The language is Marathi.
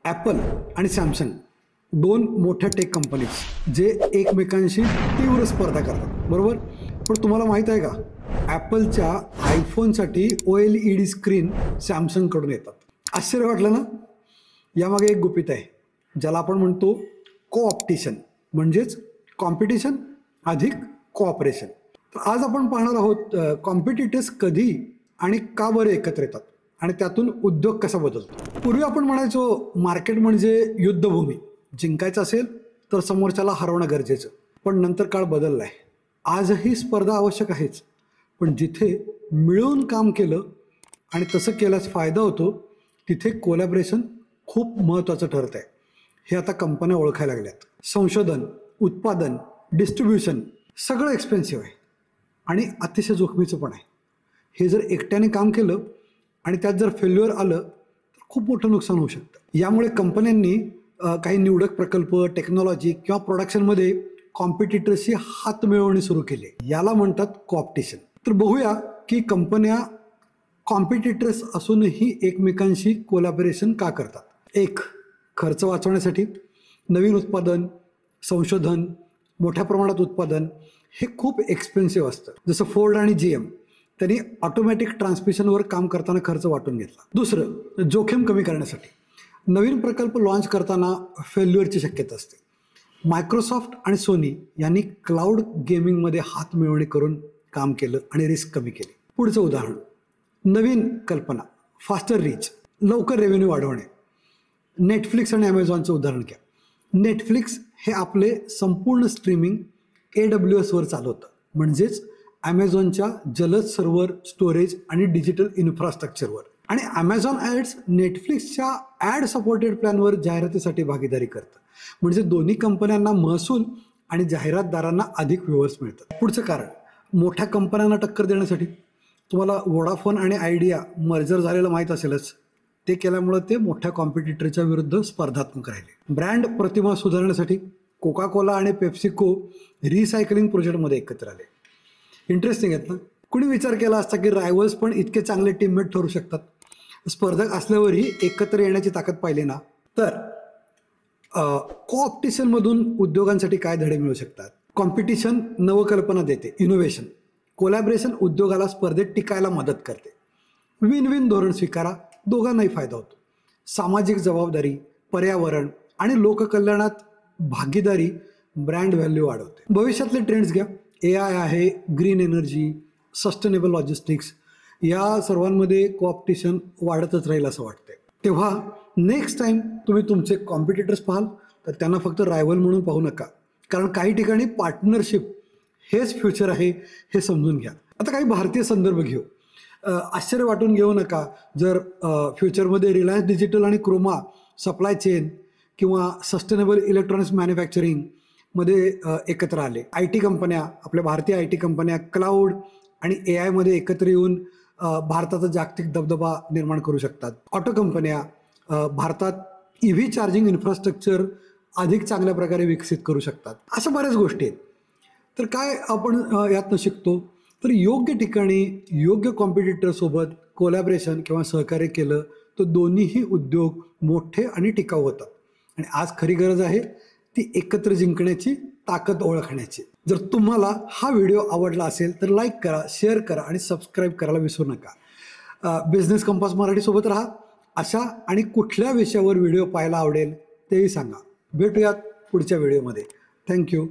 ॲपल आणि सॅमसंग दोन मोठ्या टेक कंपनीज जे एकमेकांशी तीव्र स्पर्धा करतात, बरोबर. पण तुम्हाला माहीत आहे का, ॲपलच्या आयफोनसाठी OLED स्क्रीन सॅमसंगकडून येतात. आश्चर्य वाटलं ना. यामागे एक गुपित आहे ज्याला आपण म्हणतो कोऑप्टिशन, म्हणजेच कॉम्पिटिशन अधिक कोऑपरेशन. तर आज आपण पाहणार आहोत कॉम्पिटिटर्स कधी आणि का बरं एकत्र येतात आणि त्यातून उद्योग कसा बदलतो. पूर्वी आपण म्हणायचो मार्केट म्हणजे युद्धभूमी, जिंकायचं असेल तर समोरच्याला हरवणं गरजेचं. पण नंतर काळ बदलला आहे. आजही स्पर्धा आवश्यक आहेच, पण जिथे मिळून काम केलं आणि तसं केल्यास फायदा होतो तिथे कोलॅबरेशन खूप महत्त्वाचं ठरत आहे. हे आता कंपन्या ओळखायला लागल्यात. संशोधन, उत्पादन, डिस्ट्रीब्युशन सगळं एक्सपेन्सिव्ह आहे आणि अतिशय जोखमीचं पण आहे. हे जर एकट्याने काम केलं आणि त्यात जर फेल्युअर आलं तर खूप मोठं नुकसान होऊ शकतं. यामुळे कंपन्यांनी काही निवडक प्रकल्प, टेक्नॉलॉजी किंवा प्रोडक्शनमध्ये कॉम्पिटिटर्सची हात मिळवणी सुरू केली. याला म्हणतात कॉम्पिटिशन. तर बघूया की कंपन्या कॉम्पिटिटर्स असूनही एकमेकांशी कोलॅबोरेशन का करतात. एक, खर्च वाचवण्यासाठी. नवीन उत्पादन, संशोधन, मोठ्या प्रमाणात उत्पादन हे खूप एक्सपेन्सिव्ह असतं. जसं फोर्ड आणि GM त्यांनी ऑटोमॅटिक ट्रान्समिशनवर काम करताना खर्च वाटून घेतला. दुसरं, जोखीम कमी करण्यासाठी. नवीन प्रकल्प लॉन्च करताना फेल्युअरची शक्यता असते. मायक्रोसॉफ्ट आणि सोनी यांनी क्लाउड गेमिंगमध्ये हात मिळवणी करून काम केलं आणि रिस्क कमी केली. पुढचं उदाहरण, नवीन कल्पना, फास्टर रीच, लवकर रेव्हेन्यू वाढवणे. नेटफ्लिक्स आणि ॲमेझॉनचं उदाहरण घ्या. नेटफ्लिक्स हे आपले संपूर्ण स्ट्रीमिंग AWSवर चालवतं, म्हणजेच ॲमेझॉनच्या जलद सर्व्हर, स्टोरेज आणि डिजिटल इन्फ्रास्ट्रक्चरवर. आणि ॲमेझॉन ॲड्स नेटफ्लिक्सच्या ॲड सपोर्टेड प्लॅनवर जाहिरातीसाठी भागीदारी करतं. म्हणजे दोन्ही कंपन्यांना महसूल आणि जाहिरातदारांना अधिक व्ह्यूअर्स मिळतात. पुढचं कारण, मोठ्या कंपन्यांना टक्कर देण्यासाठी. तुम्हाला वोडाफोन आणि आयडिया मर्जर झालेलं माहीत असेलच. ते केल्यामुळं ते मोठ्या कॉम्पिटिटरच्या विरुद्ध स्पर्धात्मक राहिले. ब्रँड प्रतिमा सुधारण्यासाठी. कोका कोला आणि पेप्सिको रिसायकलिंग प्रोजेक्टमध्ये एकत्र आले. इंटरेस्टिंग आहेत ना. कुणी विचार केला असता की रायव्हल्स पण इतके चांगले टीममेट ठरू शकतात. स्पर्धक असल्यावरही एकत्र येण्याची ताकद पाहिली ना. तर कोऑप्टिशनमधून उद्योगांसाठी काय धडे मिळू शकतात. कॉम्पिटिशन नवकल्पना देते, इनोव्हेशन. कोलॅबरेशन उद्योगाला स्पर्धेत टिकायला मदत करते. विन विन धोरण स्वीकारा, दोघांनाही फायदा होतो. सामाजिक जबाबदारी, पर्यावरण आणि लोककल्याणात भागीदारी ब्रँड व्हॅल्यू वाढवते. भविष्यातले ट्रेंड्स घ्या. AI आहे, ग्रीन एनर्जी, सस्टेनेबल लॉजिस्टिक्स, या सर्वांमध्ये कोऑप्टिशन वाढतच राहील असं वाटतंय. तेव्हा नेक्स्ट टाईम तुम्ही तुमचे कॉम्पिटिटर्स पाहाल तर त्यांना फक्त रायव्हल म्हणून पाहू नका, कारण काही ठिकाणी पार्टनरशिप हेच फ्युचर आहे हे समजून घ्या. आता काही भारतीय संदर्भ घेऊ. आश्चर्य वाटून घेऊ नका जर फ्युचरमध्ये रिलायन्स डिजिटल आणि क्रोमा सप्लाय चेन किंवा सस्टेनेबल इलेक्ट्रॉनिक्स मॅन्युफॅक्चरिंगमध्ये एकत्र आले. IT कंपन्या, आपल्या भारतीय IT कंपन्या क्लाउड आणि AI एकत्र येऊन भारताचा जागतिक दबदबा निर्माण करू शकतात. ऑटो कंपन्या भारतात EV चार्जिंग इन्फ्रास्ट्रक्चर अधिक चांगल्या प्रकारे विकसित करू शकतात. अशा बऱ्याच गोष्टी आहेत. तर काय आपण यातनं शिकतो, तर योग्य ठिकाणी योग्य कॉम्पिटिटरसोबत कोलॅबरेशन किंवा सहकार्य केलं तर दोन्हीही उद्योग मोठे आणि टिकाऊ होतात. आणि आज खरी गरज आहे ती एकत्र जिंकण्याची, ताकद ओळखण्याची. जर तुम्हाला हा व्हिडिओ आवडला असेल तर लाईक करा, शेअर करा आणि सबस्क्राईब करायला विसरू नका. बिझनेस कंपास मराठीसोबत राहा. अशा आणि कुठल्या विषयावर व्हिडिओ पाहायला आवडेल तेही सांगा. भेटूयात पुढच्या व्हिडिओमध्ये. थँक्यू.